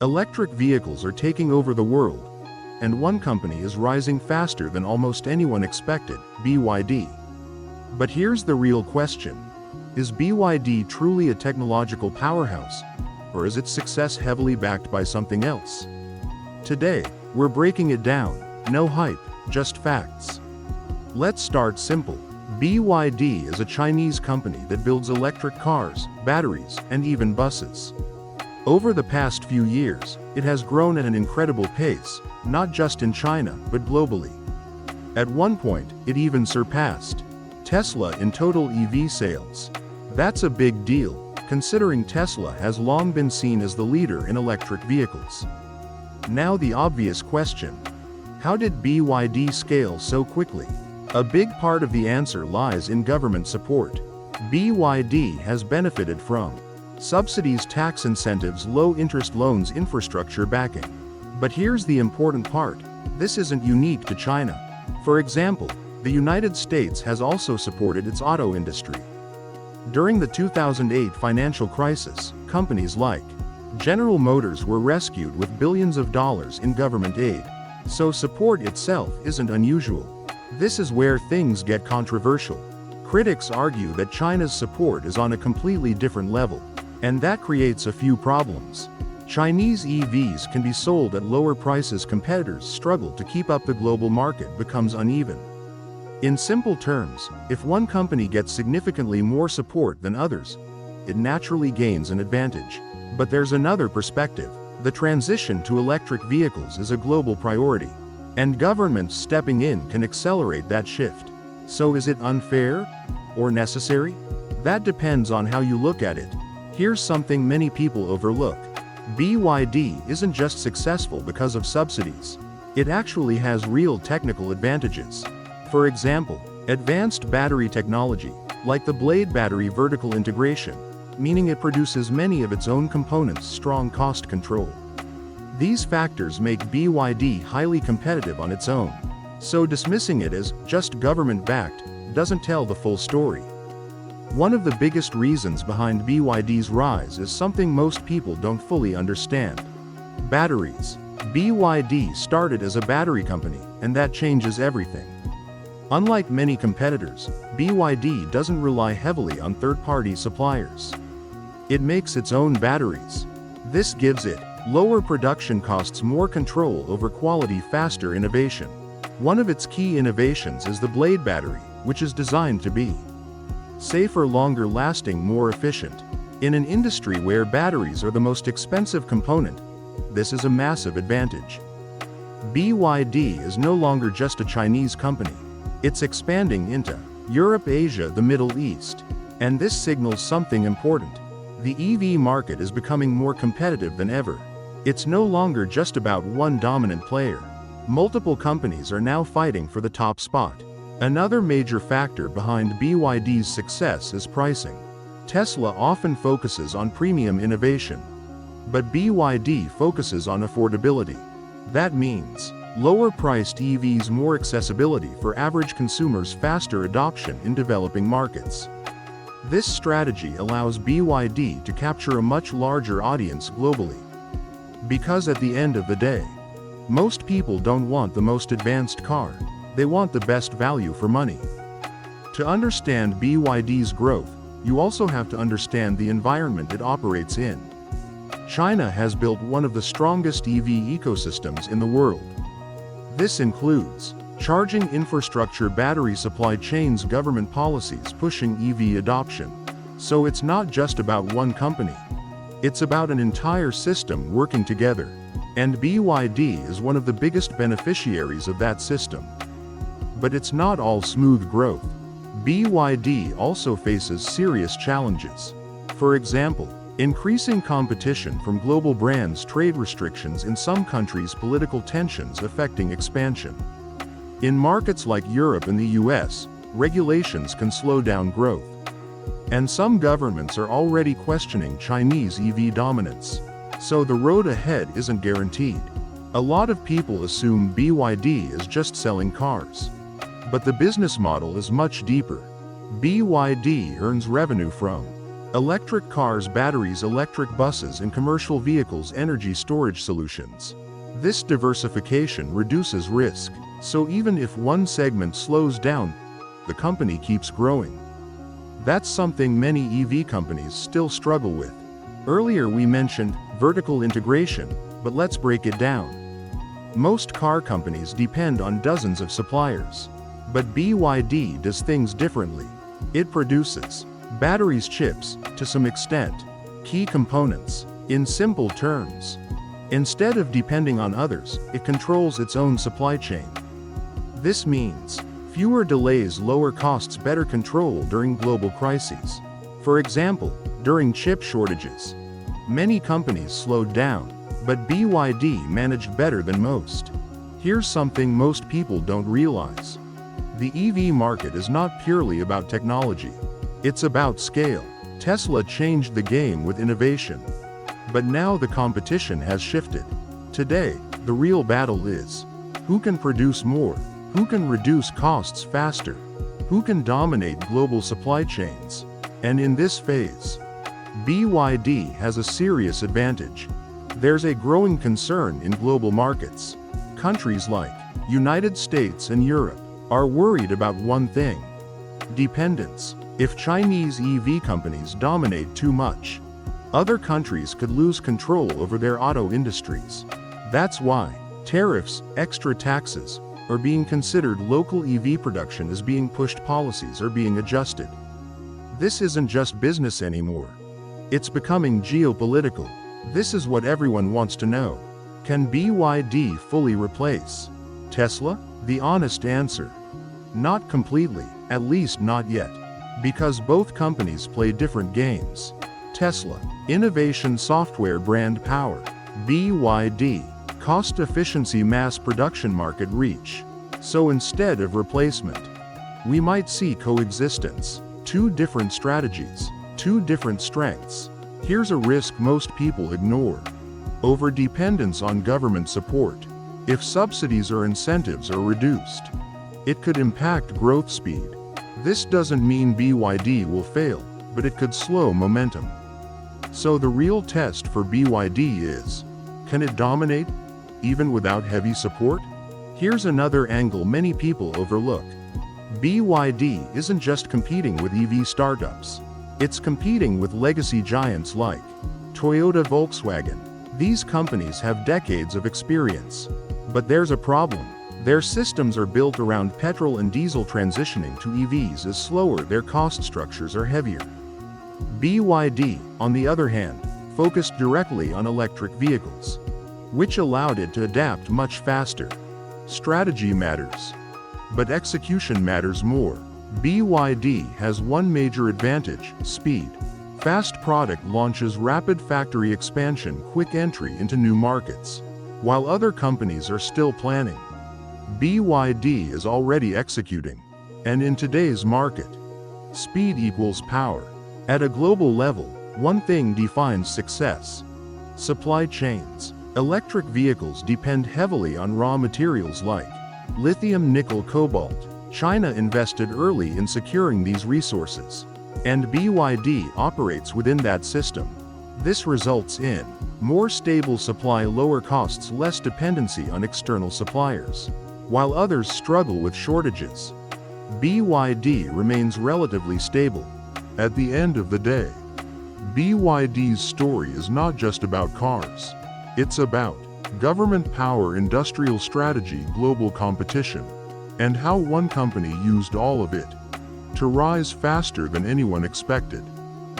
Electric vehicles are taking over the world, and one company is rising faster than almost anyone expected, BYD. But here's the real question. Is BYD truly a technological powerhouse, or is its success heavily backed by something else? Today, we're breaking it down. No hype, just facts. Let's start simple. BYD is a Chinese company that builds electric cars, batteries, and even buses. Over the past few years, it has grown at an incredible pace, not just in China, but globally. At one point, it even surpassed Tesla in total EV sales. That's a big deal, considering Tesla has long been seen as the leader in electric vehicles. Now the obvious question: how did BYD scale so quickly? A big part of the answer lies in government support. BYD has benefited from subsidies, tax incentives, low-interest loans, infrastructure backing. But here's the important part: this isn't unique to China. For example, the United States has also supported its auto industry. During the 2008 financial crisis, companies like General Motors were rescued with billions of dollars in government aid. So support itself isn't unusual. This is where things get controversial. Critics argue that China's support is on a completely different level, and that creates a few problems. Chinese EVs can be sold at lower prices. Competitors struggle to keep up. The global market becomes uneven. In simple terms, if one company gets significantly more support than others, it naturally gains an advantage. But there's another perspective. The transition to electric vehicles is a global priority, and governments stepping in can accelerate that shift. So is it unfair or necessary? That depends on how you look at it. Here's something many people overlook. BYD isn't just successful because of subsidies. It actually has real technical advantages. For example, advanced battery technology, like the blade battery, vertical integration, meaning it produces many of its own components, strong cost control. These factors make BYD highly competitive on its own. So dismissing it as just government-backed doesn't tell the full story. One of the biggest reasons behind BYD's rise is something most people don't fully understand: batteries. BYD started as a battery company, and that changes everything. Unlike many competitors, BYD doesn't rely heavily on third-party suppliers. It makes its own batteries. This gives it lower production costs, more control over quality, faster innovation. One of its key innovations is the blade battery, which is designed to be safer, longer lasting, more efficient. In an industry where batteries are the most expensive component, this is a massive advantage. BYD is no longer just a Chinese company. It's expanding into Europe, Asia, the Middle East. And this signals something important. The EV market is becoming more competitive than ever. It's no longer just about one dominant player. Multiple companies are now fighting for the top spot. Another major factor behind BYD's success is pricing. Tesla often focuses on premium innovation, but BYD focuses on affordability. That means lower-priced EVs, more accessibility for average consumers, faster adoption in developing markets. This strategy allows BYD to capture a much larger audience globally. Because at the end of the day, most people don't want the most advanced car, they want the best value for money. To understand BYD's growth, you also have to understand the environment it operates in. China has built one of the strongest EV ecosystems in the world. This includes charging infrastructure, battery supply chains, government policies pushing EV adoption. So it's not just about one company. It's about an entire system working together. And BYD is one of the biggest beneficiaries of that system. But it's not all smooth growth. BYD also faces serious challenges. For example, increasing competition from global brands, trade restrictions in some countries, political tensions affecting expansion. In markets like Europe and the US, regulations can slow down growth. And some governments are already questioning Chinese EV dominance. So the road ahead isn't guaranteed. A lot of people assume BYD is just selling cars. But the business model is much deeper. BYD earns revenue from Electric cars, batteries, electric buses, and commercial vehicles, energy storage solutions. This diversification reduces risk, so even if one segment slows down, the company keeps growing. That's something many EV companies still struggle with. Earlier we mentioned vertical integration, but let's break it down. Most car companies depend on dozens of suppliers. But BYD does things differently. It produces batteries, chips, to some extent, key components. In simple terms, instead of depending on others, it controls its own supply chain. This means fewer delays, lower costs, better control during global crises. For example, during chip shortages, many companies slowed down, but BYD managed better than most. Here's something most people don't realize. The EV market is not purely about technology. It's about scale. Tesla changed the game with innovation. But now the competition has shifted. Today, the real battle is who can produce more, who can reduce costs faster, who can dominate global supply chains. And in this phase, BYD has a serious advantage. There's a growing concern in global markets. Countries like United States and Europe are worried about one thing: dependence. If Chinese EV companies dominate too much, other countries could lose control over their auto industries. That's why tariffs, extra taxes, are being considered. Local EV production is being pushed, policies are being adjusted. This isn't just business anymore. It's becoming geopolitical. This is what everyone wants to know. Can BYD fully replace Tesla? The honest answer: not completely, at least not yet. Because both companies play different games. Tesla, innovation, software, brand power. BYD, cost efficiency, mass production, market reach. So instead of replacement, we might see coexistence. Two different strategies, two different strengths. Here's a risk most people ignore: overdependence on government support. If subsidies or incentives are reduced, it could impact growth speed. This doesn't mean BYD will fail, but it could slow momentum. So the real test for BYD is, can it dominate, even without heavy support? Here's another angle many people overlook. BYD isn't just competing with EV startups. It's competing with legacy giants like Toyota, Volkswagen. These companies have decades of experience. But there's a problem. Their systems are built around petrol and diesel. Transitioning to EVs is slower, their cost structures are heavier. BYD, on the other hand, focused directly on electric vehicles, which allowed it to adapt much faster. Strategy matters, but execution matters more. BYD has one major advantage: speed. Fast product launches, rapid factory expansion, quick entry into new markets. While other companies are still planning, BYD is already executing. And in today's market, speed equals power. At a global level, one thing defines success: supply chains. Electric vehicles depend heavily on raw materials like lithium, nickel, cobalt. China invested early in securing these resources, and BYD operates within that system. This results in more stable supply, lower costs, less dependency on external suppliers. While others struggle with shortages, BYD remains relatively stable. At the end of the day, BYD's story is not just about cars. It's about government power, industrial strategy, global competition, and how one company used all of it to rise faster than anyone expected.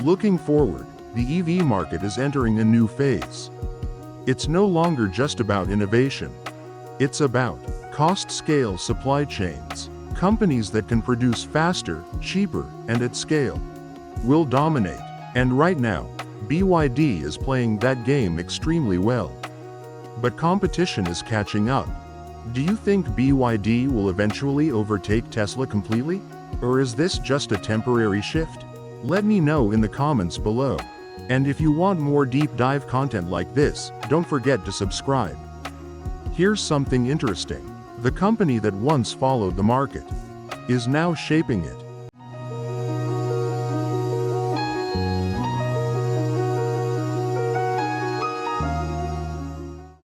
Looking forward, the EV market is entering a new phase. It's no longer just about innovation. It's about cost, scale, supply chains. Companies that can produce faster, cheaper, and at scale will dominate. And right now, BYD is playing that game extremely well. But competition is catching up. Do you think BYD will eventually overtake Tesla completely? Or is this just a temporary shift? Let me know in the comments below. And if you want more deep dive content like this, don't forget to subscribe. Here's something interesting. The company that once followed the market is now shaping it.